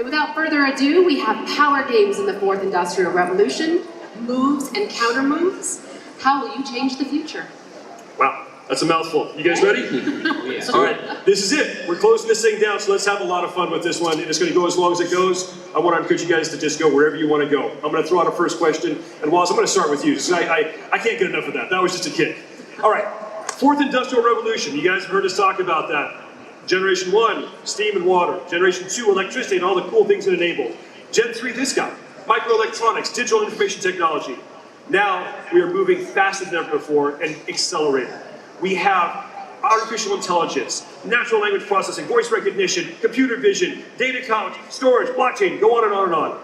without further ado, we have power games in the fourth industrial revolution, moves and counter moves. How will you change the future? Wow, that's a mouthful. You guys ready? Yeah. All right, this is it. We're closing this thing down, so let's have a lot of fun with this one. And it's going to go as long as it goes. I want to encourage you guys to just go wherever you want to go. I'm going to throw out a first question. And Woz, I'm going to start with you. So I can't get enough of that. That was just a kick. All right, fourth industrial revolution. You guys have heard us talk about that. Generation 1, steam and water. Generation 2, electricity and all the cool things it enabled. Gen 3, this guy, microelectronics, digital information technology. Now we are moving faster than ever before and accelerating. We have artificial intelligence, natural language processing, voice recognition, computer vision, data count, storage, blockchain, go on and on and on.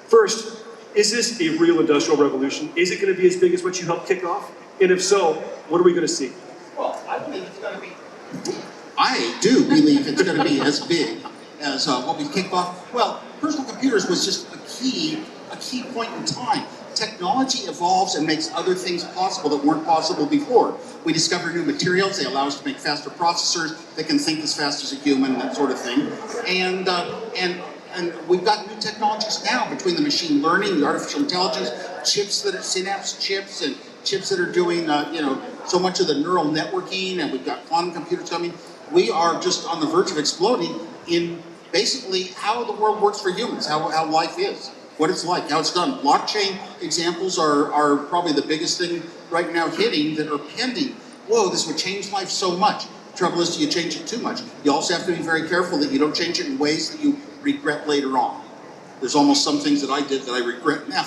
First, is this a real industrial revolution? Is it going to be as big as what you helped kick off? And if so, what are we going to see? Well, I believe it's going to be. I do believe it's going to be as big as what we kicked off. Well, personal computers was just a key point in time. Technology evolves and makes other things possible that weren't possible before. We discover new materials, they allow us to make faster processors that can think as fast as a human, that sort of thing. And we've got new technologies now between the machine learning, the artificial intelligence, chips that are synapse chips, and chips that are doing so much of the neural networking, and we've got quantum computers coming. We are just on the verge of exploding in basically how the world works for humans, how life is, what it's like, how it's done. Blockchain examples are probably the biggest thing right now hitting that are pending. Whoa, this would change life so much. The trouble is, do you change it too much? You also have to be very careful that you don't change it in ways that you regret later on. There's almost some things that I did that I regret now,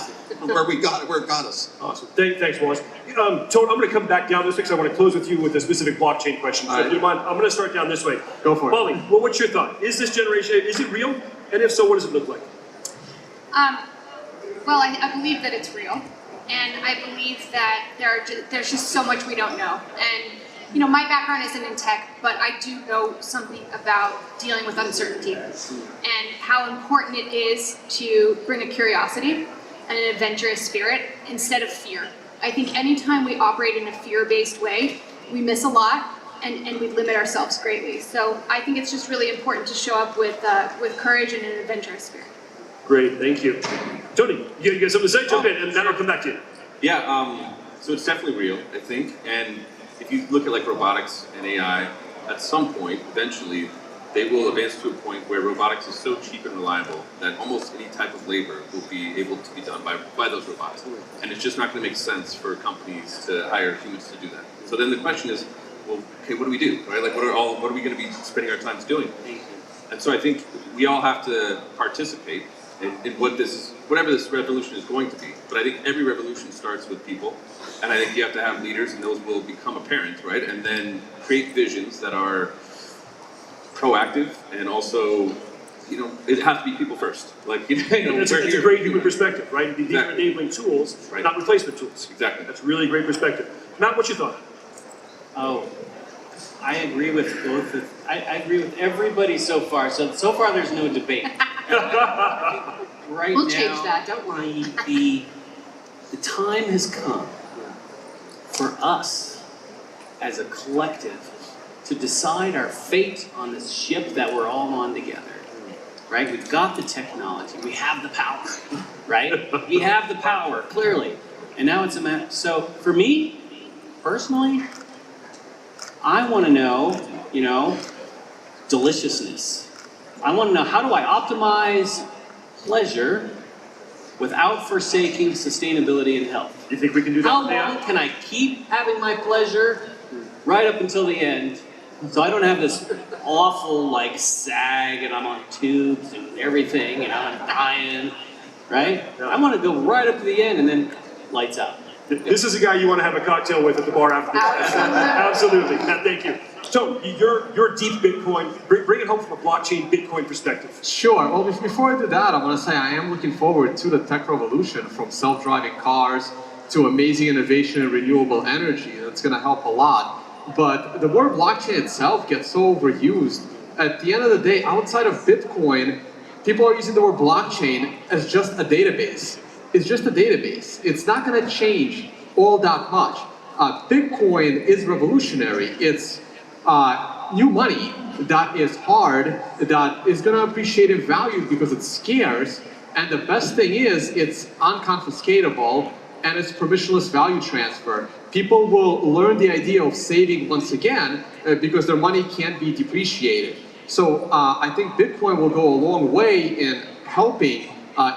where it got us. Awesome. Thanks, Woz. Toad, I'm going to come back down this way because I want to close with you with a specific blockchain question. So if you mind, I'm going to start down this way. Go for it. Molly, well, what's your thought? Is this generation, is it real? And if so, what does it look like? Well, I believe that it's real, and I believe that there's just so much we don't know. And my background isn't in tech, but I do know something about dealing with uncertainty and how important it is to bring a curiosity and an adventurous spirit instead of fear. I think anytime we operate in a fear-based way, we miss a lot and we limit ourselves greatly. So I think it's just really important to show up with courage and an adventurous spirit. Great, thank you. Tony, you got something to say? Jump in, and then I'll come back to you. Yeah, so it's definitely real, I think. And if you look at like robotics and AI, at some point, eventually, they will advance to a point where robotics is so cheap and reliable that almost any type of labor will be able to be done by those robots. And it's just not going to make sense for companies to hire humans to do that. So then the question is, well, okay, what do we do, right? Like, what are we going to be spending our time doing? And so I think we all have to participate in whatever this revolution is going to be. But I think every revolution starts with people, and I think you have to have leaders, and those will become apparent, right? And then create visions that are proactive, and also, it has to be people first. Like, It's a great human perspective, right? These are enabling tools, right, not replacement tools. Exactly. That's really a great perspective. Matt, what's your thought? Oh, I agree with both. I agree with everybody so far. So far, there's no debate. Right We'll now, change that, don't worry. The time has come for us as a collective to decide our fate on this ship that we're all on together. Right? We've got the technology. We have the power. Right? We have the power, clearly. And now it's a matter. So for me, personally, I want to know, deliciousness. I want to know, how do I optimize pleasure without forsaking sustainability and health? You think we can do that? How long can I keep having my pleasure right up until the end, so I don't have this awful sag and I'm on tubes and everything, I'm dying, right? I want to go right up to the end and then lights out. This is a guy you want to have a cocktail with at the bar after this. Absolutely. Matt, thank you. So, you're deep Bitcoin. Bring it home from a blockchain Bitcoin perspective. Sure. Well, before I do that, I want to say I am looking forward to the tech revolution, from self-driving cars to amazing innovation in renewable energy. That's going to help a lot. But the word blockchain itself gets so overused. At the end of the day, outside of Bitcoin, people are using the word blockchain as just a database. It's just a database. It's not going to change all that much. Bitcoin is revolutionary. It's new money that is hard, that is going to appreciate in value because it's scarce. And the best thing is it's unconfiscatable and it's permissionless value transfer. People will learn the idea of saving once again because their money can't be depreciated. So I think Bitcoin will go a long way in helping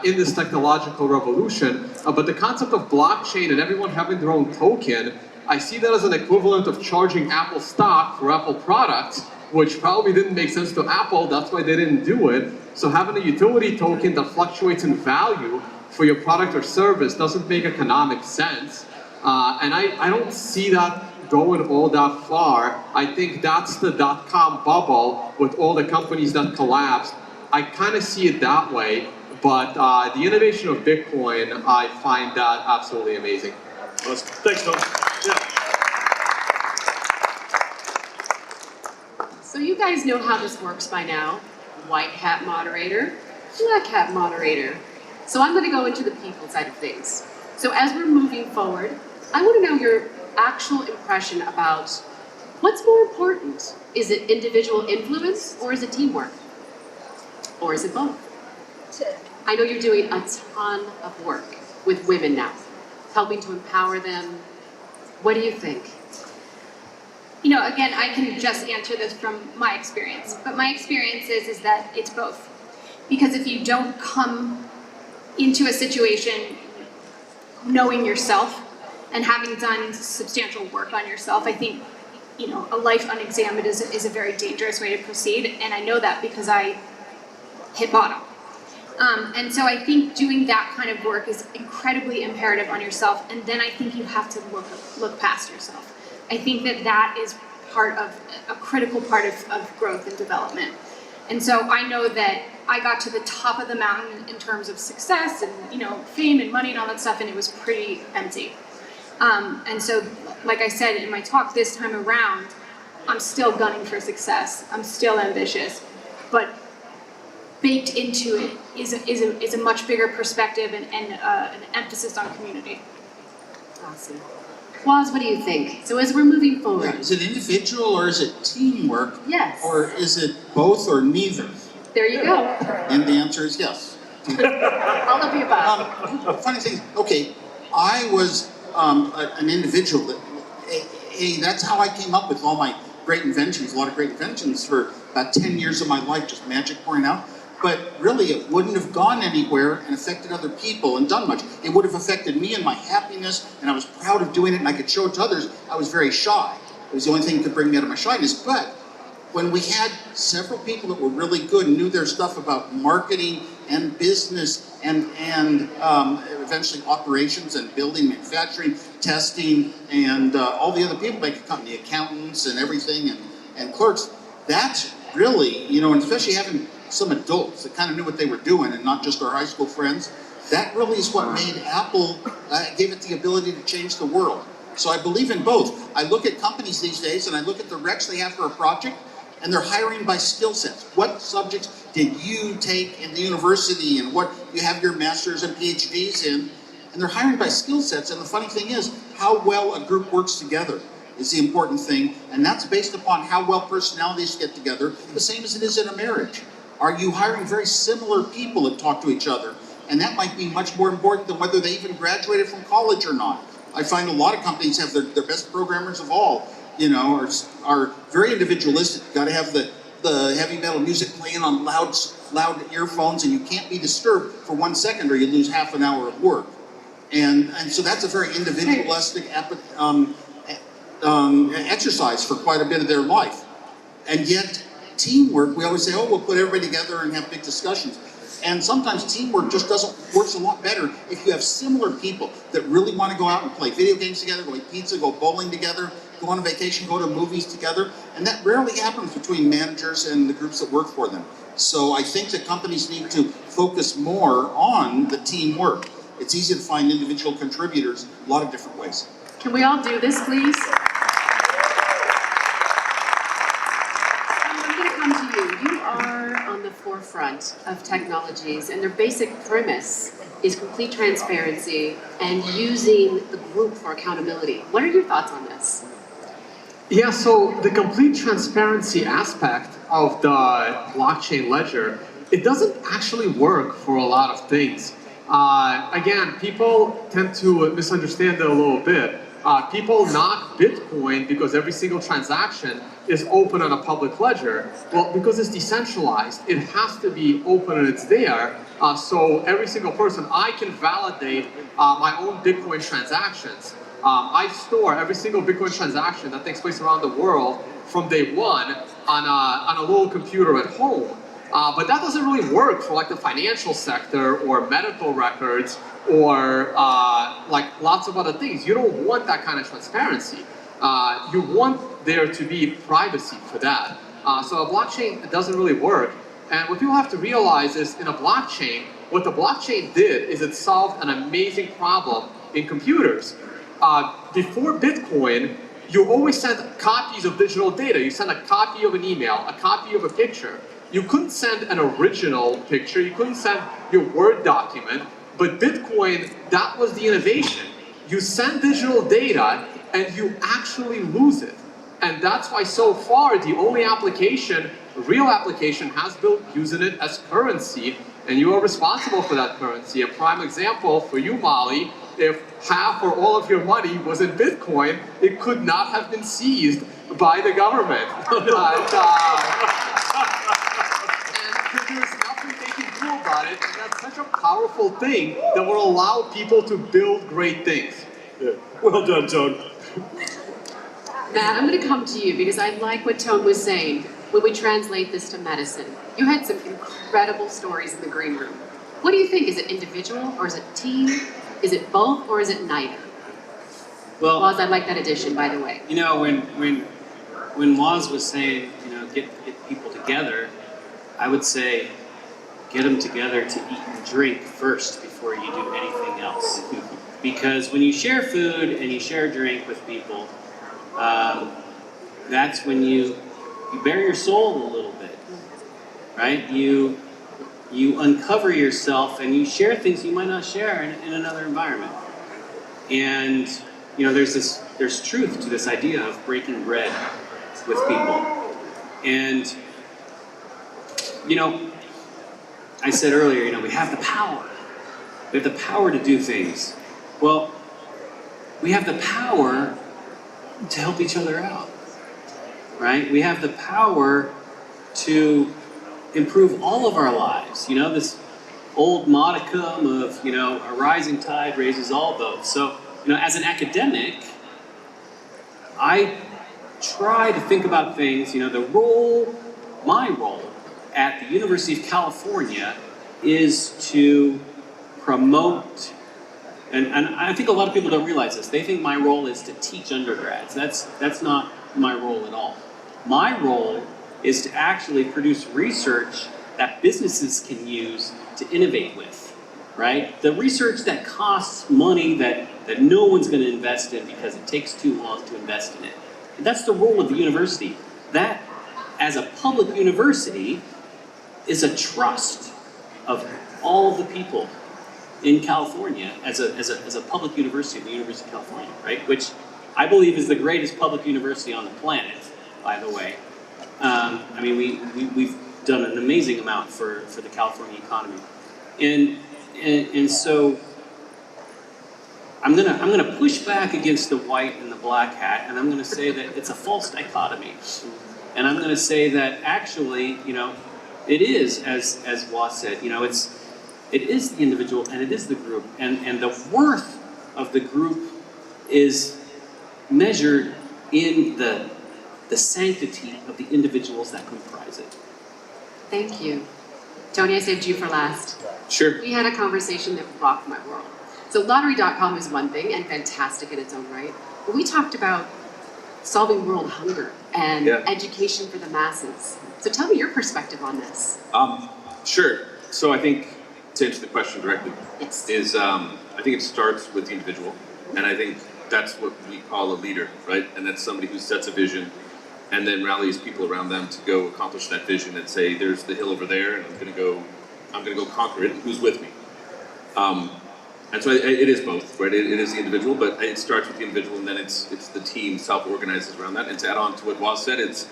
in this technological revolution. But the concept of blockchain and everyone having their own token, I see that as an equivalent of charging Apple stock for Apple products, which probably didn't make sense to Apple. That's why they didn't do it. So having a utility token that fluctuates in value for your product or service doesn't make economic sense. And I don't see that going all that far. I think that's the dot-com bubble with all the companies that collapsed. I kind of see it that way, but the innovation of Bitcoin, I find that absolutely amazing. Awesome. Thanks, Tom. Yeah. So you guys know how this works by now. White hat moderator, black hat moderator. So I'm going to go into the people side of things. So as we're moving forward, I want to know your actual impression about what's more important. Is it individual influence or is it teamwork? Or is it both? I know you're doing a ton of work with women now, helping to empower them. What do you think? You know, again, I can just answer this from my experience, but my experience is that it's both. Because if you don't come into a situation knowing yourself and having done substantial work on yourself, I think, you know, a life unexamined is a very dangerous way to proceed, and I know that because I hit bottom. And so I think doing that kind of work is incredibly imperative on yourself, and then I think you have to look past yourself. I think that is part of a critical part of growth and development. And so I know that I got to the top of the mountain in terms of success and, you know, fame and money and all that stuff, and it was pretty empty. And so, like I said in my talk this time around, I'm still gunning for success. I'm still ambitious, but baked into it is a much bigger perspective and an emphasis on community. Awesome. Woz, what do you think? So as we're moving forward. Yeah, is it individual or is it teamwork? Yes. Or is it both or neither? There you go. And the answer is yes. All of the above. Funny thing, okay, I was an individual that, that's how I came up with all my great inventions, a lot of great inventions for about 10 years of my life, just magic pouring out. But really, it wouldn't have gone anywhere and affected other people and done much. It would have affected me and my happiness, and I was proud of doing it, and I could show it to others. I was very shy. It was the only thing that could bring me out of my shyness. But when we had several people that were really good and knew their stuff about marketing and business and eventually operations and building, manufacturing, testing, and all the other people make a company, accountants and everything, and clerks, that's really, you know, and especially having some adults that kind of knew what they were doing and not just our high school friends, that really is what made Apple, gave it the ability to change the world. So I believe in both. I look at companies these days and I look at the recs they have for a project, and they're hiring by skill sets. What subjects did you take in the university and what you have your masters and PhDs in? And they're hiring by skill sets, and the funny thing is how well a group works together is the important thing, and that's based upon how well personalities get together, the same as it is in a marriage. Are you hiring very similar people that talk to each other? And that might be much more important than whether they even graduated from college or not. I find a lot of companies have their best programmers of all, you know, are very individualistic. You gotta have the heavy metal music playing on loud earphones, and you can't be disturbed for 1 second or you lose half an hour of work. And so that's a very individualistic exercise for quite a bit of their life. And yet, teamwork, we always say, oh, we'll put everybody together and have big discussions. And sometimes teamwork just works a lot better if you have similar people that really want to go out and play video games together, go eat pizza, go bowling together, go on a vacation, go to movies together. And that rarely happens between managers and the groups that work for them. So I think that companies need to focus more on the teamwork. It's easy to find individual contributors a lot of different ways. Can we all do this, please? You are on the forefront of technologies, and their basic premise is complete transparency and using the group for accountability. What are your thoughts on this? Yeah, so the complete transparency aspect of the blockchain ledger, it doesn't actually work for a lot of things. Again, people tend to misunderstand it a little bit. People knock Bitcoin because every single transaction is open on a public ledger. Well, because it's decentralized, it has to be open and it's there. So every single person, I can validate my own Bitcoin transactions. I store every single Bitcoin transaction that takes place around the world from day one on a little computer at home. But that doesn't really work for like the financial sector or medical records or like lots of other things. You don't want that kind of transparency. You want there to be privacy for that. So a blockchain doesn't really work. And what people have to realize is in a blockchain, what the blockchain did is it solved an amazing problem in computers. Before Bitcoin, you always sent copies of digital data. You sent a copy of an email, a copy of a picture. You couldn't send an original picture. You couldn't send your Word document. But Bitcoin, that was the innovation. You send digital data and you actually lose it. And that's why so far the only application, real application, has built using it as currency. And you are responsible for that currency. A prime example for you, Molly, if half or all of your money was in Bitcoin, it could not have been seized by the government. And there's nothing they can do about it, and that's such a powerful thing that will allow people to build great things. Yeah. Well done, Tone. Matt, I'm going to come to you because I like what Tone was saying. When we translate this to medicine, you had some incredible stories in the green room. What do you think? Is it individual or is it team? Is it both or is it neither? Well, Woz, I like that addition, by the way. you know, when Woz was saying, you know, get people together, I would say get them together to eat and drink first before you do anything else. Because when you share food and you share drink with people, that's when you bare your soul a little bit, right? You uncover yourself and you share things you might not share in another environment. And you know, there's truth to this idea of breaking bread with people. And you know, I said earlier, you know, we have the power. We have the power to do things. Well, we have the power to help each other out, right? We have the power to improve all of our lives. You know, this old modicum of, you know, a rising tide raises all boats. So, you know, as an academic, I try to think about things, you know, my role at the University of California is to promote, and I think a lot of people don't realize this. They think my role is to teach undergrads. That's not my role at all. My role is to actually produce research that businesses can use to innovate with, right? The research that costs money that no one's going to invest in because it takes too long to invest in it. And that's the role of the university. That, as a public university, is a trust of all of the people in California as a public university, the University of California, right? Which I believe is the greatest public university on the planet, by the way. I mean, we've done an amazing amount for the California economy, and so I'm gonna push back against the white and the black hat, and I'm gonna say that it's a false dichotomy, and I'm gonna say that actually, you know, it is as Woz said, you know, it is the individual and it is the group, and the worth of the group is measured in the sanctity of the individuals that comprise it. Thank you. Tony, I saved you for last. Sure. We had a conversation that rocked my world. So lottery.com is one thing and fantastic in its own right. But we talked about solving world hunger and education for the masses. So tell me your perspective on this. Sure. So I think to answer the question directly, Yes. is I think it starts with the individual, and I think that's what we call a leader, right? And that's somebody who sets a vision and then rallies people around them to go accomplish that vision and say, there's the hill over there, and I'm gonna go conquer it. Who's with me? And so it is both, right? It is the individual, but it starts with the individual, and then it's the team self-organizes around that. And to add on to what Woz said, it's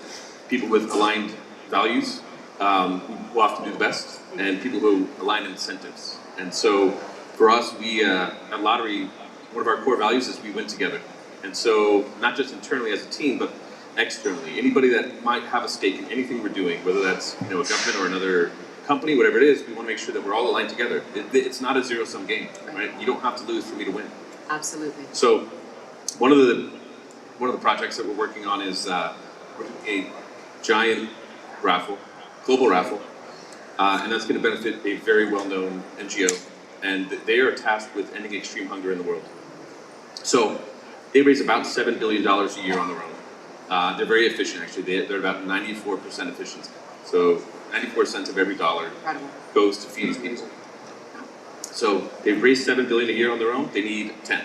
people with aligned values who often do the best, and people who align incentives. And so for us, we at Lottery, one of our core values is we win together. And so not just internally as a team, but externally, anybody that might have a stake in anything we're doing, whether that's a government or another company, whatever it is, we want to make sure that we're all aligned together. It's not a zero-sum game, right? You don't have to lose for me to win. Absolutely. So one of the projects that we're working on is we're doing a giant raffle, global raffle, and that's going to benefit a very well-known NGO, and they are tasked with ending extreme hunger in the world. So they raise about $7 billion a year on their own. They're very efficient, actually. They're about 94% efficiency. So 94 cents of every dollar goes to feeding people. So they've raised $7 billion a year on their own. They need 10.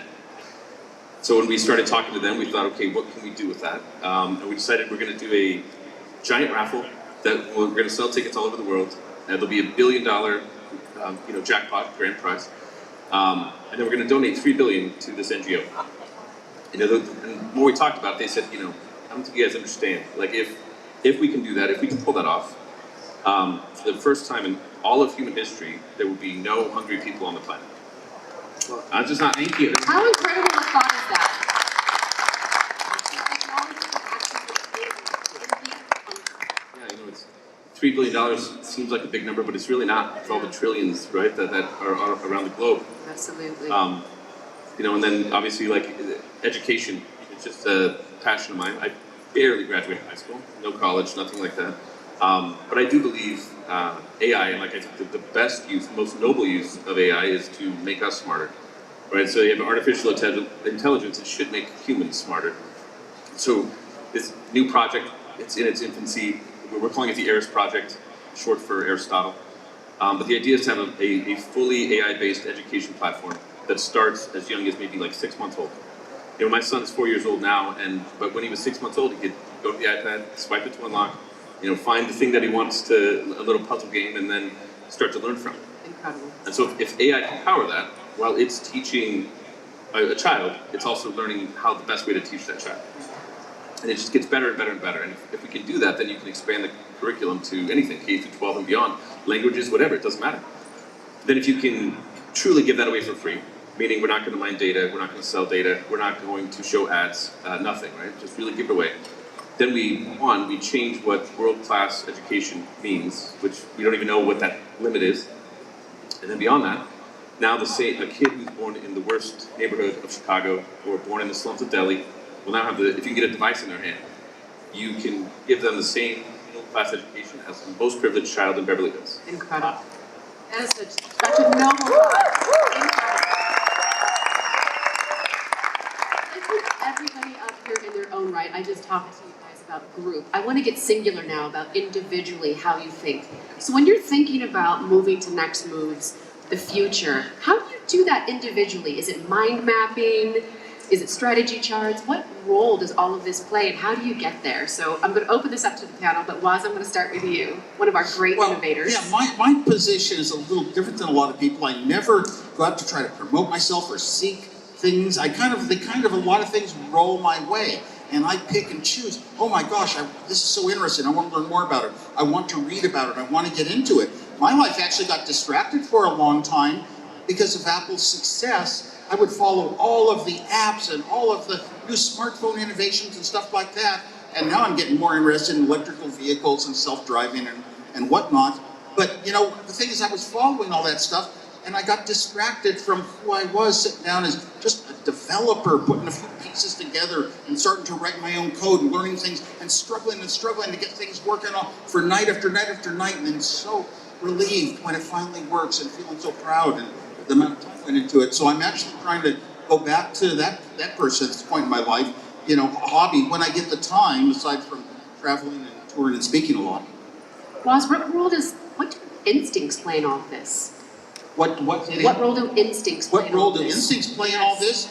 So when we started talking to them, we thought, okay, what can we do with that? And we decided we're going to do a giant raffle that we're going to sell tickets all over the world. And there'll be $1 billion, jackpot, grand prize. And then we're going to donate $3 billion to this NGO. And when we talked about it, they said, I don't think you guys understand. Like, if we can do that, if we can pull that off, for the first time in all of human history, there will be no hungry people on the planet. I'm just not. Thank you. How incredible a thought is that? Yeah, it's $3 billion seems like a big number, but it's really not for all the trillions, right, that are around the globe. Absolutely. And then obviously, like, education, it's just a passion of mine. I barely graduated high school, no college, nothing like that. But I do believe AI, and like I think the best use, most noble use of AI is to make us smarter, right? So you have artificial intelligence, it should make humans smarter. So this new project, it's in its infancy. We're calling it the ARIS project, short for Aristotle. But the idea is to have a fully AI-based education platform that starts as young as maybe like 6 months old. My son's 4 years old now, but when he was 6 months old, he could go to the iPad, swipe it to unlock, find the thing that he wants a little puzzle game, and then start to learn from it. Incredible. And so if AI can power that, while it's teaching a child, it's also learning how the best way to teach that child. And it just gets better and better and better. And if we can do that, then you can expand the curriculum to anything, K through 12 and beyond, languages, whatever, it doesn't matter. Then if you can truly give that away for free, meaning we're not going to mine data, we're not going to sell data, we're not going to show ads, nothing, right? Just really give it away. Then we change what world-class education means, which we don't even know what that limit is. And then beyond that, now a kid who's born in the worst neighborhood of Chicago or born in the slums of Delhi will now have if you can get a device in their hand, you can give them the same middle-class education as the most privileged child in Beverly Hills. Incredible. That is such a noble thought. Incredible. I think everybody up here in their own right, I just talked to you guys about group. I want to get singular now about individually how you think. So when you're thinking about moving to next moves, the future, how do you do that individually? Is it mind mapping? Is it strategy charts? What role does all of this play, and how do you get there? So I'm going to open this up to the panel, but Woz, I'm going to start with you, one of our great innovators. Yeah, my position is a little different than a lot of people. I never go out to try to promote myself or seek things. A lot of things roll my way, and I pick and choose. Oh my gosh, this is so interesting. I want to learn more about it. I want to read about it. I want to get into it. My life actually got distracted for a long time because of Apple's success. I would follow all of the apps and all of the new smartphone innovations and stuff like that. And now I'm getting more interested in electrical vehicles and self-driving and whatnot. But, the thing is, I was following all that stuff, and I got distracted from who I was, sitting down as just a developer, putting a few pieces together and starting to write my own code and learning things and struggling to get things working for night after night after night, and then so relieved when it finally works and feeling so proud and the amount of time went into it. So I'm actually trying to go back to that person at this point in my life, a hobby when I get the time, aside from traveling and touring and speaking a lot. Woz, what do instincts play in all of this? What role do instincts play in all this? Instincts play in all this?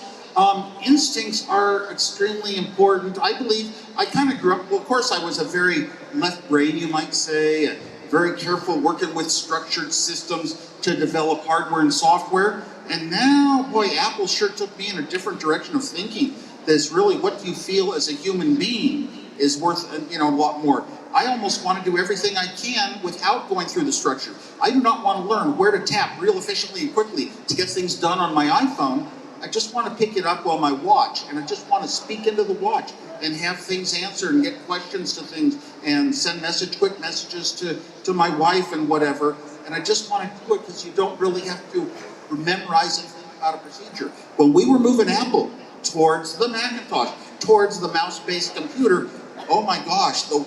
Instincts are extremely important. I believe I kind of grew up, well, of course, I was a very left brain, you might say, and very careful working with structured systems to develop hardware and software. And now, boy, Apple sure took me in a different direction of thinking. That's really what you feel as a human being is worth, a lot more. I almost want to do everything I can without going through the structure. I do not want to learn where to tap real efficiently and quickly to get things done on my iPhone. I just want to pick it up on my watch, and I just want to speak into the watch and have things answered and get questions to things and send quick messages to my wife and whatever. And I just want to do it because you don't really have to memorize and think about a procedure. When we were moving Apple towards the Macintosh, towards the mouse-based computer, oh my gosh, the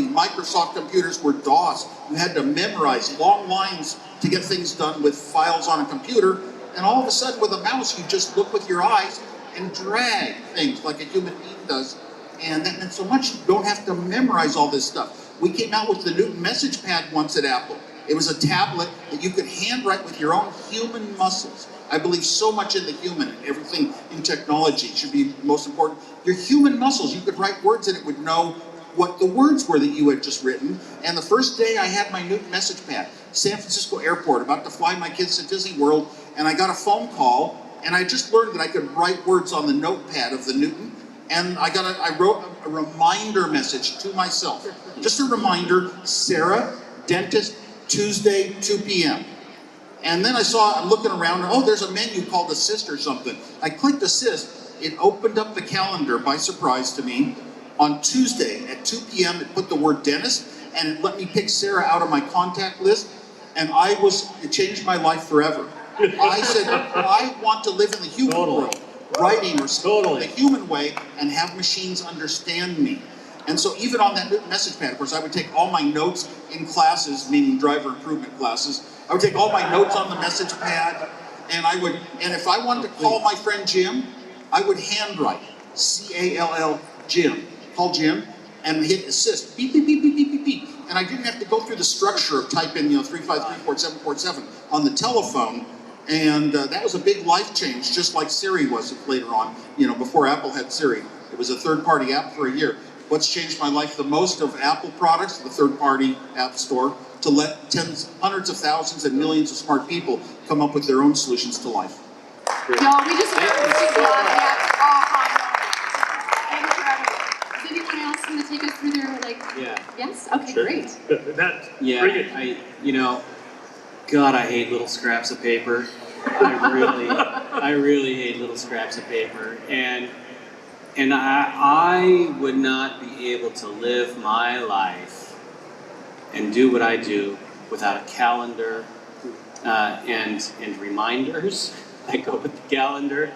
Microsoft computers were DOS. You had to memorize long lines to get things done with files on a computer. And all of a sudden, with a mouse, you just look with your eyes and drag things like a human being does. And that meant so much you don't have to memorize all this stuff. We came out with the Newton Message Pad once at Apple. It was a tablet that you could handwrite with your own human muscles. I believe so much in the human, and everything in technology should be most important. Your human muscles, you could write words and it would know what the words were that you had just written. And the first day I had my Newton Message Pad, San Francisco Airport, about to fly my kids to Disney World, and I got a phone call, and I just learned that I could write words on the notepad of the Newton, and I wrote a reminder message to myself. Just a reminder, Sarah, dentist, Tuesday, 2 p.m. And then I'm looking around, and there's a menu called Assist or something. I clicked Assist, it opened up the calendar by surprise to me. On Tuesday at 2 p.m. it put the word dentist, and it let me pick Sarah out of my contact list, and it changed my life forever. I said, I want to live in the human world, writing or speaking the human way, and have machines understand me. And so even on that message pad, of course, I would take all my notes in classes, meaning driver improvement classes. I would take all my notes on the message pad, and if I wanted to call my friend Jim, I would handwrite, C-A-L-L, Jim. Call Jim, and hit assist, beep, beep, beep, beep, beep, beep, beep. And I didn't have to go through the structure of typing, 353-4747 on the telephone. And that was a big life change, just like Siri was later on, before Apple had Siri. It was a third-party app for a year. What's changed my life the most of Apple products, the third-party app store, to let hundreds of thousands and millions of smart people come up with their own solutions to life. No, we just heard Steve Wozniak. Is anyone else going to take us through their, yes? Okay, Sure. great. Yeah, Bring it. God, I hate little scraps of paper. I really hate little scraps of paper, and I would not be able to live my life and do what I do without a calendar and reminders that go with the calendar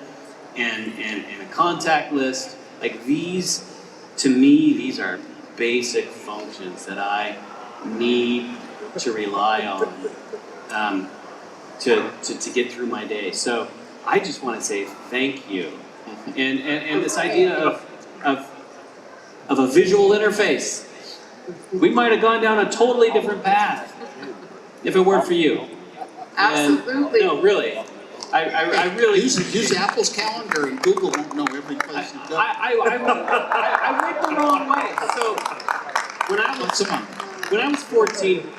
and a contact list. Like these, to me, these are basic functions that I need to rely on to get through my day. So I just want to say thank you. And this idea of a visual interface, we might have gone down a totally different path if it weren't for you. Absolutely. And, no, really. I really use Apple's calendar, and Google won't know every place you go. I went the wrong way. So when I was 14,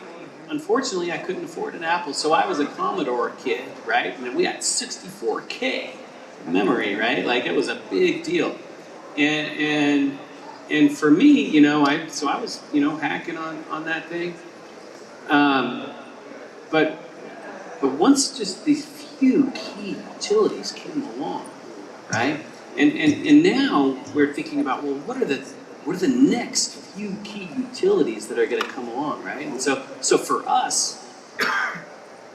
unfortunately, I couldn't afford an Apple, so I was a Commodore kid, right? And then we had 64K memory, right? Like it was a big deal. And for me, I was hacking on that thing. But once just these few key utilities came along, right? And now we're thinking about, well, what are the next few key utilities that are going to come along, right? And so for us,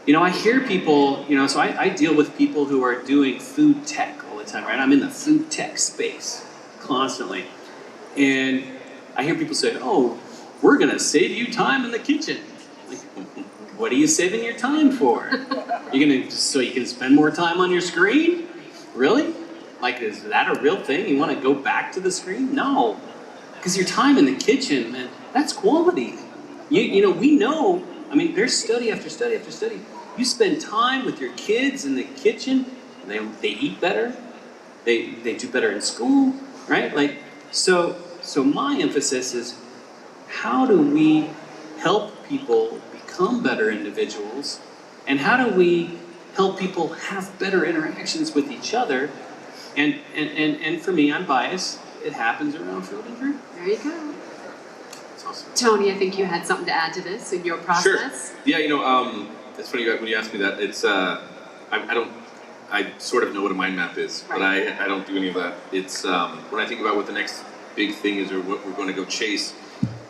I hear people, so I deal with people who are doing food tech all the time, right? I'm in the food tech space constantly. And I hear people say, oh, we're going to save you time in the kitchen. Like, what are you saving your time for? You're going to, so you can spend more time on your screen? Really? Like, is that a real thing? You want to go back to the screen? No. Because your time in the kitchen, man, that's quality. We know, there's study after study after study. You spend time with your kids in the kitchen, they eat better, they do better in school, right? Like, so my emphasis is, how do we help people become better individuals, and how do we help people have better interactions with each other? And for me, I'm biased. It happens around food and drink. There you go. That's awesome. Tony, I think you had something to add to this in your process. Sure. Yeah, it's funny when you ask me that. It's I sort of know what a mind map is, but I don't do any of that. It's when I think about what the next big thing is or what we're going to go chase,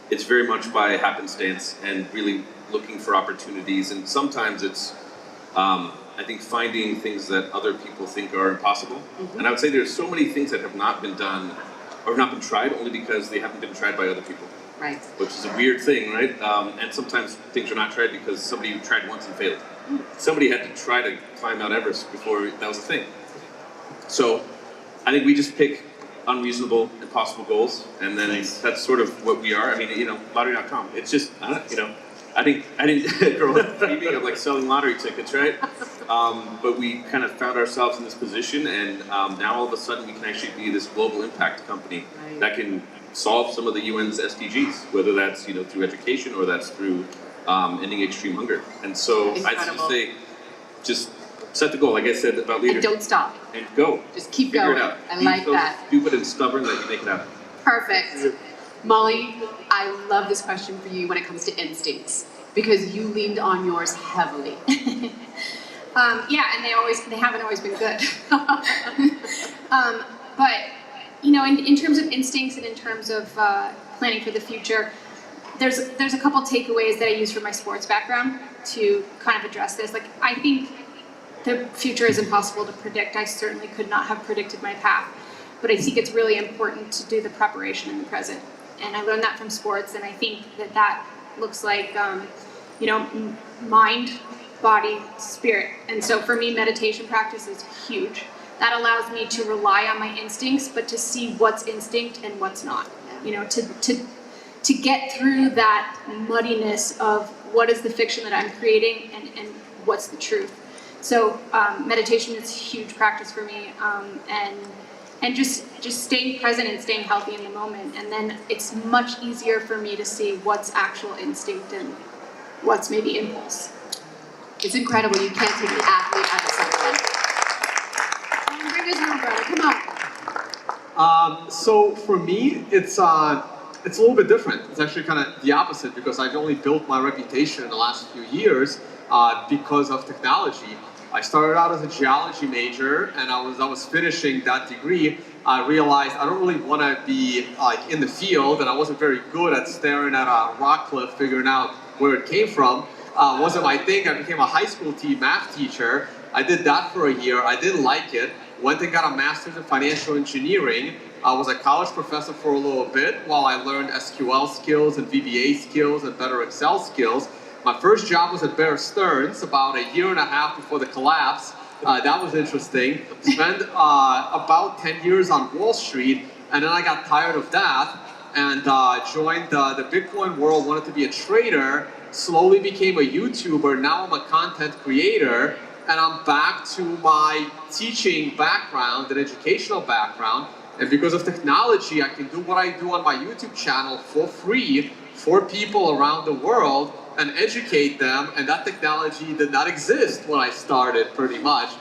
it's very much by happenstance and really looking for opportunities. And sometimes it's I think finding things that other people think are impossible. Mm-hmm. And I would say there's so many things that have not been done or have not been tried only because they haven't been tried by other people. Right. Which is a weird thing, right? And sometimes things are not tried because somebody tried once and failed. Somebody had to try to climb Mount Everest before that was a thing. So I think we just pick unreasonable, impossible goals, and then that's sort of what we are. I mean, lottery.com. It's just, I didn't grow up dreaming of like selling lottery tickets, right? But we kind of found ourselves in this position, and now all of a sudden we can actually be this global impact company that can solve some of the UN's SDGs, whether that's through education or that's through ending extreme hunger. And so I'd just say, just set the goal, like I said about leaders. And don't stop. And go. Just keep Figure going. it out. I like that. Stupid and stubborn that you make it happen. Perfect. Molly, I love this question for you when it comes to instincts, because you leaned on yours heavily. Yeah, and they haven't always been good. But in terms of instincts and in terms of planning for the future, there's a couple takeaways that I use from my sports background to kind of address this. Like, I think the future is impossible to predict. I certainly could not have predicted my path, but I think it's really important to do the preparation in the present. And I learned that from sports, and I think that looks like mind, body, spirit. And so for me, meditation practice is huge. That allows me to rely on my instincts, but to see what's instinct and what's not. To get through that muddiness of what is the fiction that I'm creating and what's the truth. So meditation is huge practice for me, and just staying present and staying healthy in the moment. And then it's much easier for me to see what's actual instinct and what's maybe impulse. It's incredible. You can't take an athlete out of something. Bring us home, brother. Come on. So for me, it's a little bit different. It's actually kind of the opposite, because I've only built my reputation in the last few years because of technology. I started out as a geology major, and I was finishing that degree. I realized I don't really want to be in the field, and I wasn't very good at staring at a rock cliff, figuring out where it came from. Wasn't my thing. I became a high school math teacher. I did that for a year. I didn't like it. Went and got a master's in financial engineering. I was a college professor for a little bit while I learned SQL skills and VBA skills and better Excel skills. My first job was at Bear Stearns about a year and a half before the collapse. That was interesting. Spent about 10 years on Wall Street, and then I got tired of that and joined the Bitcoin world, wanted to be a trader, slowly became a YouTuber. Now I'm a content creator, and I'm back to my teaching background and educational background. And because of technology, I can do what I do on my YouTube channel for free for people around the world and educate them. And that technology did not exist when I started, pretty much,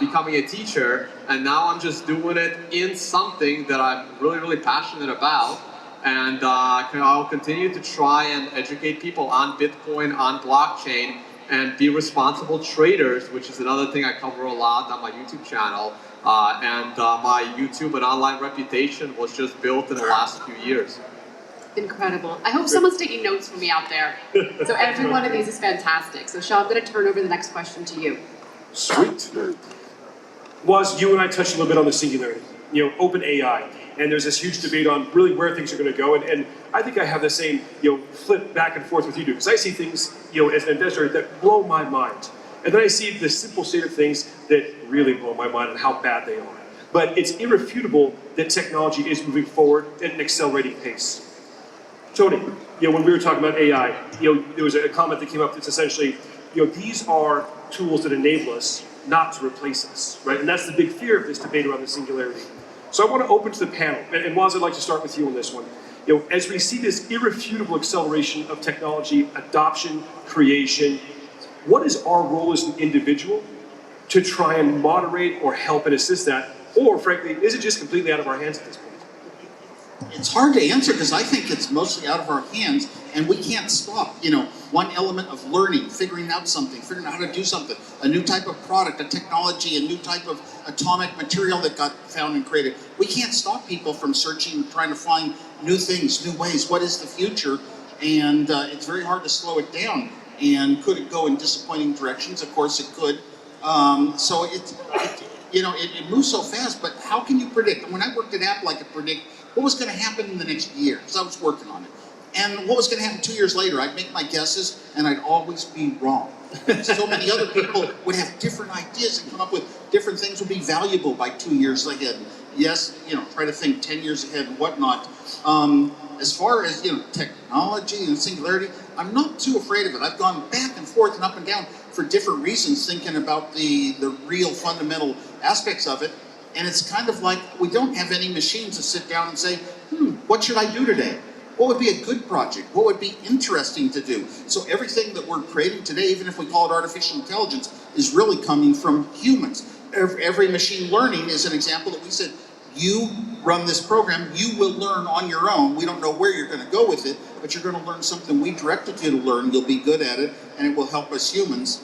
becoming a teacher. And now I'm just doing it in something that I'm really, really passionate about. And I'll continue to try and educate people on Bitcoin, on blockchain, and be responsible traders, which is another thing I cover a lot on my YouTube channel. And my YouTube and online reputation was just built in the last few years. Incredible. I hope someone's taking notes for me out there. So every one of these is fantastic. So Sean, I'm going to turn over the next question to you. Sweet. Woz, you and I touched a little bit on the singularity, open AI. And there's this huge debate on really where things are going to go. And I think I have the same, flip back and forth with you do, because I see things, as an investor that blow my mind. And then I see the simple state of things that really blow my mind and how bad they are. But it's irrefutable that technology is moving forward at an accelerating pace. Tony, when we were talking about AI, there was a comment that came up that's essentially, these are tools that enable us not to replace us, right? And that's the big fear of this debate around the singularity. So I want to open to the panel, and Waz, I'd like to start with you on this one. As we see this irrefutable acceleration of technology, adoption, creation, what is our role as an individual to try and moderate or help and assist that? Or frankly, is it just completely out of our hands at this point? It's hard to answer because I think it's mostly out of our hands and we can't stop. One element of learning, figuring out something, figuring out how to do something, a new type of product, a technology, a new type of atomic material that got found and created. We can't stop people from searching, trying to find new things, new ways. What is the future? And it's very hard to slow it down. And could it go in disappointing directions? Of course it could. So it moves so fast, but how can you predict? When I worked at Apple, I could predict what was going to happen in the next year, because I was working on it. And what was going to happen 2 years later, I'd make my guesses, and I'd always be wrong. So many other people would have different ideas and come up with different things would be valuable by 2 years ahead. Yes, try to think 10 years ahead and whatnot. As far as, technology and singularity, I'm not too afraid of it. I've gone back and forth and up and down for different reasons, thinking about the real fundamental aspects of it. And it's kind of like we don't have any machines to sit down and say, what should I do today? What would be a good project? What would be interesting to do? So everything that we're creating today, even if we call it artificial intelligence, is really coming from humans. Every machine learning is an example that we said, you run this program, you will learn on your own. We don't know where you're going to go with it, but you're going to learn something we directed you to learn. You'll be good at it, and it will help us humans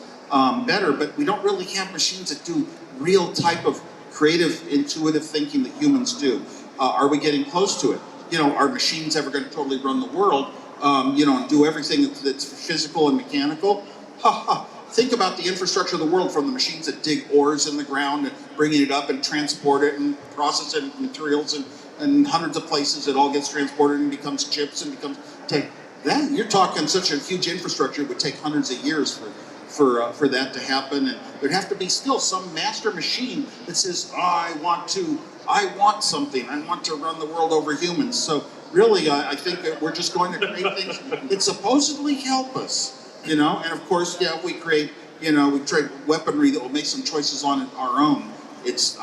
better. But we don't really have machines that do real type of creative, intuitive thinking that humans do. Are we getting close to it? Are machines ever going to totally run the world, and do everything that's physical and mechanical? Think about the infrastructure of the world, from the machines that dig ores in the ground and bringing it up and transport it and process it into materials and hundreds of places. It all gets transported and becomes chips and becomes tech. You're talking such a huge infrastructure, it would take hundreds of years for that to happen, and there'd have to be still some master machine that says, I want something, I want to run the world over humans. So really, I think that we're just going to create things that supposedly help us, and of course, we create, we trade weaponry that will make some choices on our own. It's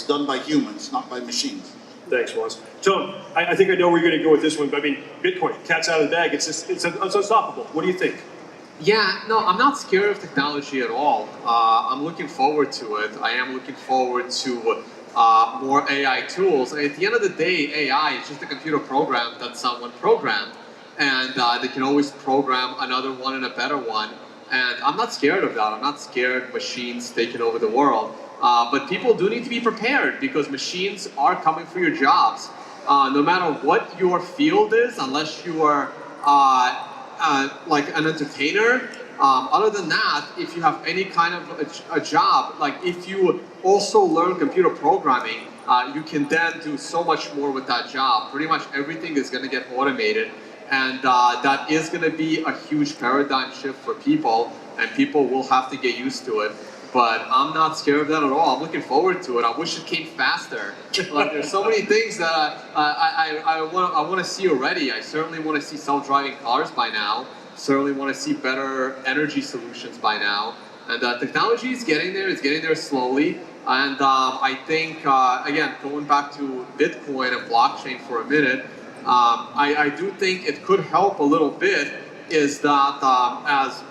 done by humans, not by machines. Thanks, Waz. Tone, I think I know where you're going to go with this one, but Bitcoin, cat's out of the bag. It's unstoppable. What do you think? Yeah, no, I'm not scared of technology at all. I'm looking forward to it. I am looking forward to more AI tools. At the end of the day, AI is just a computer program that someone programmed, and they can always program another one and a better one. And I'm not scared of that. I'm not scared of machines taking over the world. But people do need to be prepared, because machines are coming for your jobs. No matter what your field is, unless you are like an entertainer. Other than that, if you have any kind of a job, like if you also learn computer programming, you can then do so much more with that job. Pretty much everything is going to get automated, and that is going to be a huge paradigm shift for people, and people will have to get used to it. But I'm not scared of that at all. I'm looking forward to it. I wish it came faster. Like, there's so many things that I want to see already. I certainly want to see self-driving cars by now. Certainly want to see better energy solutions by now. And technology is getting there. It's getting there slowly. And I think, again, going back to Bitcoin and blockchain for a minute, I do think it could help a little bit, is that as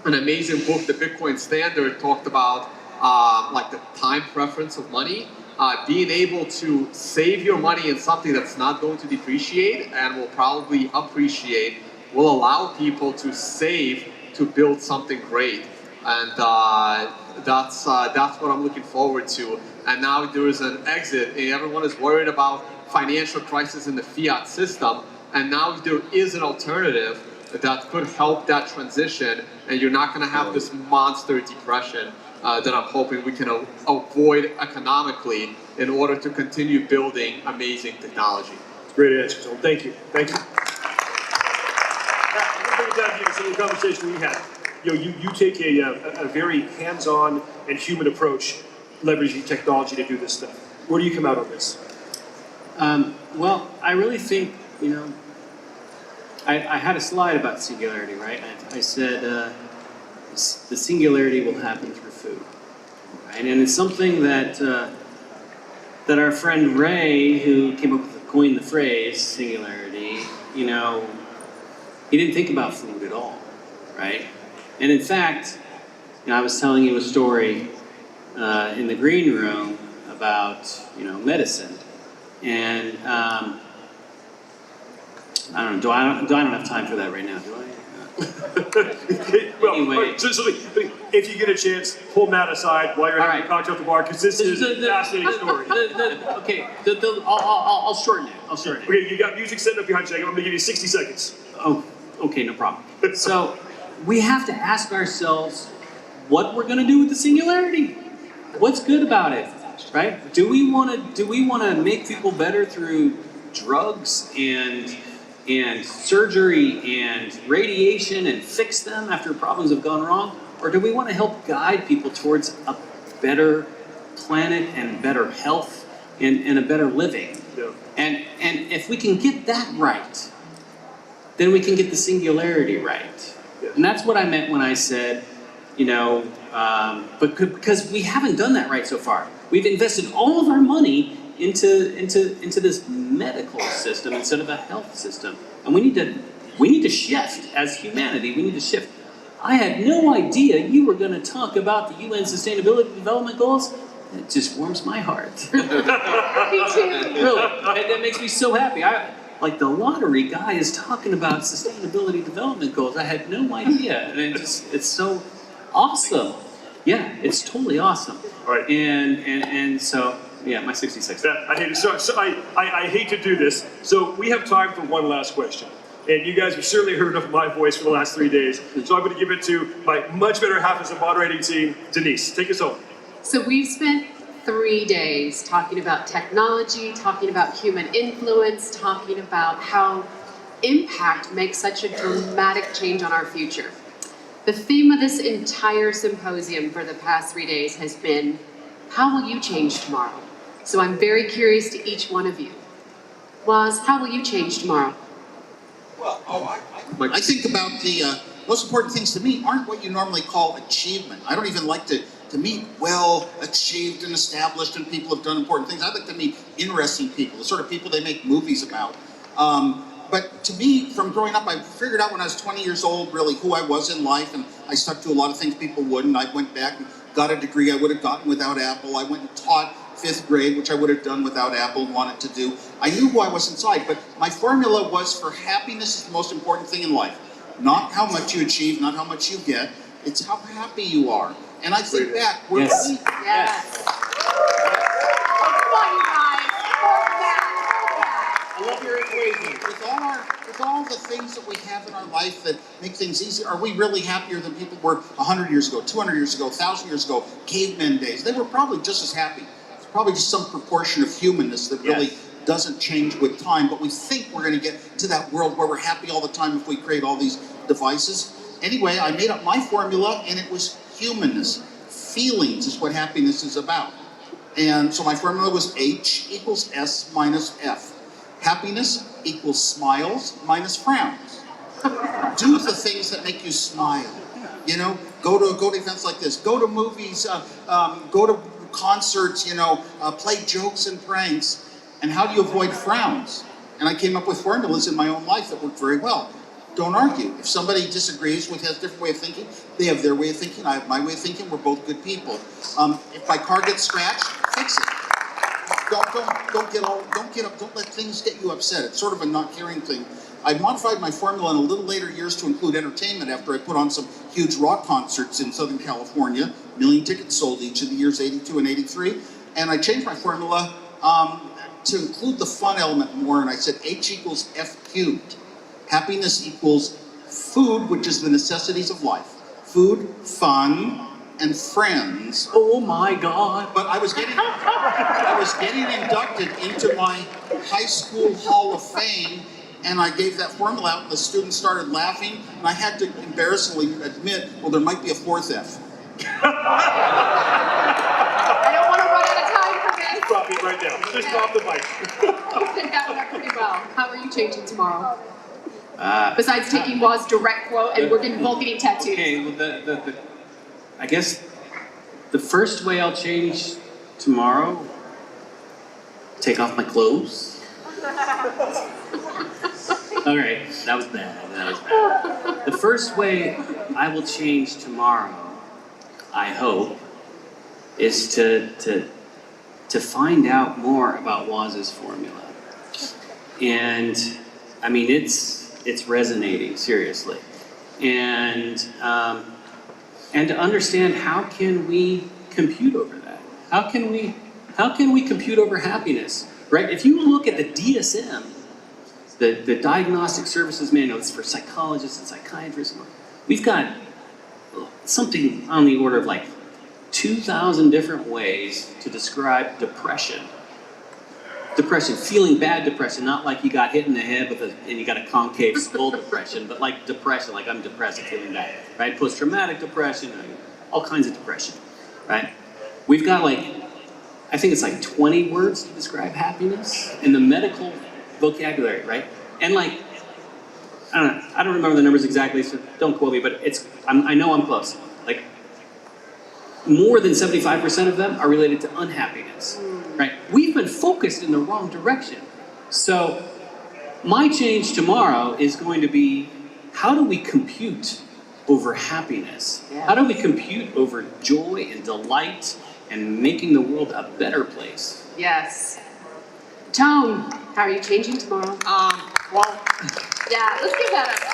an amazing book, The Bitcoin Standard, talked about like the time preference of money. Being able to save your money in something that's not going to depreciate and will probably appreciate will allow people to save to build something great. And that's what I'm looking forward to. And now there is an exit, and everyone is worried about financial crisis in the fiat system. And now there is an alternative that could help that transition, and you're not going to have this monster depression that I'm hoping we can avoid economically in order to continue building amazing technology. Great answer, Tom. Thank you. Thank you. Now, I'm going to bring it down to some of the conversation we had. You take a very hands-on and human approach, leveraging technology to do this stuff. Where do you come out on this? Well, I really think, I had a slide about singularity, right? I said the singularity will happen through food, right? And it's something that that our friend Ray, who coined the phrase singularity, you know, he didn't think about food at all, right? And in fact, you know, I was telling you a story in the green room about, you know, medicine, and I don't know. Do I don't have time for that right now? Do I? Well, Anyway. so if you get a chance, pull Matt aside while you're having All a cocktail at the bar, because this is a fascinating story. Okay, I'll shorten it. I'll shorten it. Okay, you got music set up behind you. I'm going to give you 60 seconds. Oh, okay, no problem. So we have to ask ourselves what we're going to do with the singularity. What's good about it, right? Do we want to make people better through drugs and surgery and radiation and fix them after problems have gone wrong? Or do we want to help guide people towards a better planet and better health and a better living? Yeah. And if we can get that right, then we can get the singularity right. Yeah. And that's what I meant when I said, you know, because we haven't done that right so far. We've invested all of our money into this medical system instead of a health system, and we need to shift as humanity. We need to shift. I had no idea you were going to talk about the UN Sustainability Development Goals. It just warms my heart. Me too. Really, that makes me so happy. Like the lottery guy is talking about sustainability development goals. I had no idea, and it's so awesome. Yeah, it's totally awesome. All right. And so yeah, my 66. Yeah, I hate it. So I hate to do this. So we have time for one last question. And you guys have certainly heard enough of my voice for the last 3 days. So I'm going to give it to my much better half as a moderating team, Denise. Take us home. So we've spent 3 days talking about technology, talking about human influence, talking about how impact makes such a dramatic change on our future. The theme of this entire symposium for the past 3 days has been, how will you change tomorrow? So I'm very curious to each one of you. Woz, how will you change tomorrow? Well, I think about the most important things to me aren't what you normally call achievement. I don't even like to meet well achieved and established and people have done important things. I like to meet interesting people, the sort of people they make movies about. But to me, from growing up, I figured out when I was 20 years old really who I was in life, and I stuck to a lot of things people wouldn't. I went back and got a degree I would have gotten without Apple. I went and taught 5th grade, which I would have done without Apple and wanted to do. I knew who I was inside, but my formula was for happiness is the most important thing in life. Not how much you achieve, not how much you get, it's how happy you are. And I think back, we're Yes. really... Yes. Come on, you guys. I love your equation. With all the things that we have in our life that make things easier, are we really happier than people were 100 years ago, 200 years ago, 1,000 years ago, cavemen days? They were probably just as happy. It's probably just some proportion of humanness that really doesn't change with time, but we think we're going to get to that world where we're happy all the time if we create all these devices. Anyway, I made up my formula, and it was humanness. Feelings is what happiness is about. And so my formula was H equals S minus F. Happiness equals smiles minus frowns. Do the things that make you smile. You know, go to events like this. Go to movies. Go to concerts. You know, play jokes and pranks. And how do you avoid frowns? And I came up with formulas in my own life that worked very well. Don't argue. If somebody disagrees with has a different way of thinking, they have their way of thinking. I have my way of thinking. We're both good people. If my car gets scratched, fix it. Don't let things get you upset. It's sort of a not caring thing. I modified my formula in a little later years to include entertainment after I put on some huge rock concerts in Southern California. 1 million tickets sold each of the years 82 and 83. And I changed my formula to include the fun element more, and I said H equals F cubed. Happiness equals food, which is the necessities of life. Food, fun, and friends. Oh my God. But I was getting inducted into my high school Hall of Fame, and I gave that formula out, and the students started laughing, and I had to embarrassingly admit, well, there might be a 4th F. I don't want to run out of time for this. Drop it right now. Just drop the mic. You picked that one up pretty well. How are you changing tomorrow? Besides taking Waz's direct quote, and we're both getting tattoos. Okay, well, I guess the first way I'll change tomorrow, take off my clothes. All right, that was bad. The first way I will change tomorrow, I hope, is to find out more about Woz's formula. And I mean, it's resonating seriously, and to understand how can we compute over that? How can we compute over happiness? Right? If you look at the DSM, the Diagnostic Services Manual, it's for psychologists and psychiatrists. We've got something on the order of like 2,000 different ways to describe depression. Depression, feeling bad depression, not like you got hit in the head and you got a concave skull depression, but like depression, like I'm depressed and feeling bad, right? Post-traumatic depression, all kinds of depression, right? We've got like, I think it's like 20 words to describe happiness in the medical vocabulary, right? And like, I don't remember the numbers exactly, so don't quote me, but I know I'm close. Like, more than 75% of them are related to unhappiness, right? We've been focused in the wrong direction. So my change tomorrow is going to be, how do we compute over happiness? Yeah. How do we compute over joy and delight and making the world a better place? Yes. Tone, how are you changing tomorrow? Well, Yeah, let's give that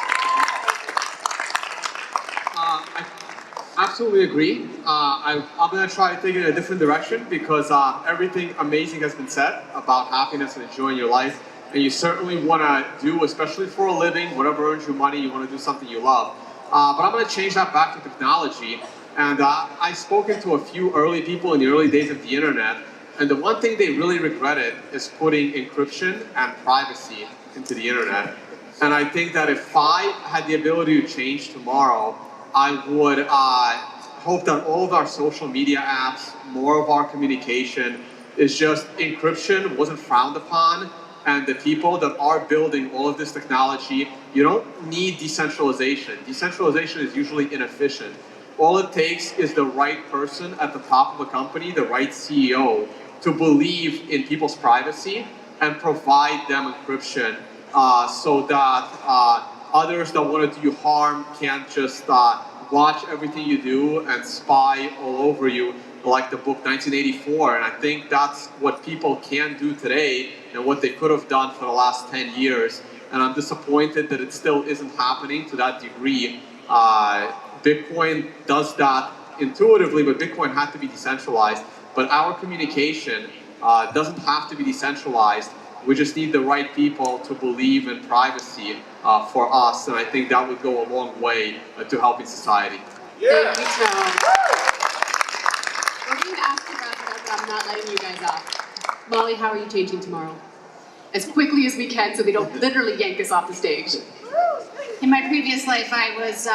I absolutely agree. I'm going to try to take it in a different direction because everything amazing has been said about happiness and enjoying your life. And you certainly want to do, especially for a living, whatever earns you money, you want to do something you love. But I'm going to change that back to technology. And I've spoken to a few early people in the early days of the internet. And the one thing they really regretted is putting encryption and privacy into the internet. And I think that if I had the ability to change tomorrow, I would hope that all of our social media apps, more of our communication, is just encryption wasn't frowned upon, and the people that are building all of this technology, you don't need decentralization. Decentralization is usually inefficient. All it takes is the right person at the top of a company, the right CEO, to believe in people's privacy and provide them encryption so that others that want to do you harm can't just watch everything you do and spy all over you like the book 1984. And I think that's what people can do today and what they could have done for the last 10 years. And I'm disappointed that it still isn't happening to that degree. Bitcoin does that intuitively, but Bitcoin had to be decentralized. But our communication doesn't have to be decentralized. We just need the right people to believe in privacy for us, and I think that would go a long way to helping society. Thank you, Tone. We're going to ask you about that, but I'm not letting you guys off. Molly, how are you changing tomorrow? As quickly as we can so they don't literally yank us off the stage. In my previous life, I was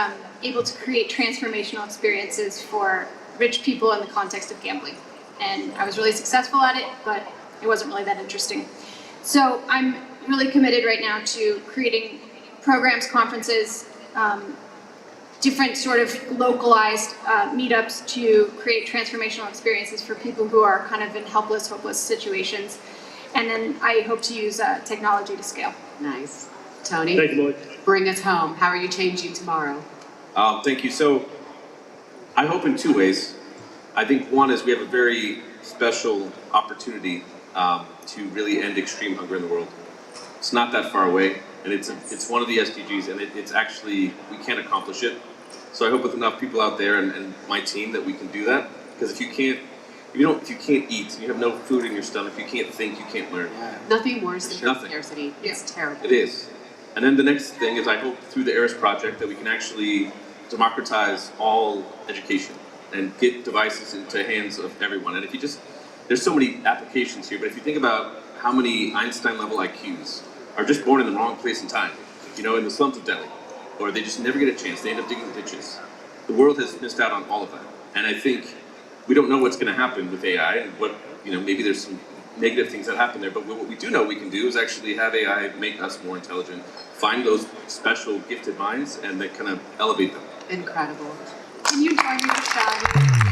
able to create transformational experiences for rich people in the context of gambling. And I was really successful at it, but it wasn't really that interesting. So I'm really committed right now to creating programs, conferences, different sort of localized meetups to create transformational experiences for people who are kind of in helpless, hopeless situations. And then I hope to use technology to scale. Nice. Tony, Thank you, Molly. bring us home. How are you changing tomorrow? Thank you. So I hope in two ways. I think one is we have a very special opportunity to really end extreme hunger in the world. It's not that far away, and it's one of the SDGs, and it's actually, we can accomplish it. So I hope with enough people out there and my team that we can do that. Because if you can't eat, you have no food in your stomach, you can't think, you can't learn. Nothing worse than Nothing. scarcity. It's terrible. It is. And then the next thing is I hope through the ERIS project that we can actually democratize all education and get devices into the hands of everyone. And if you just, there's so many applications here, but if you think about how many Einstein-level IQs are just born in the wrong place and time, in the slums of Delhi, or they just never get a chance, they end up digging ditches. The world has missed out on all of that. And I think we don't know what's going to happen with AI and what, maybe there's some negative things that happen there. But what we do know we can do is actually have AI make us more intelligent, find those special gifted minds, and then kind of elevate them. Incredible. Can you join me for shouting?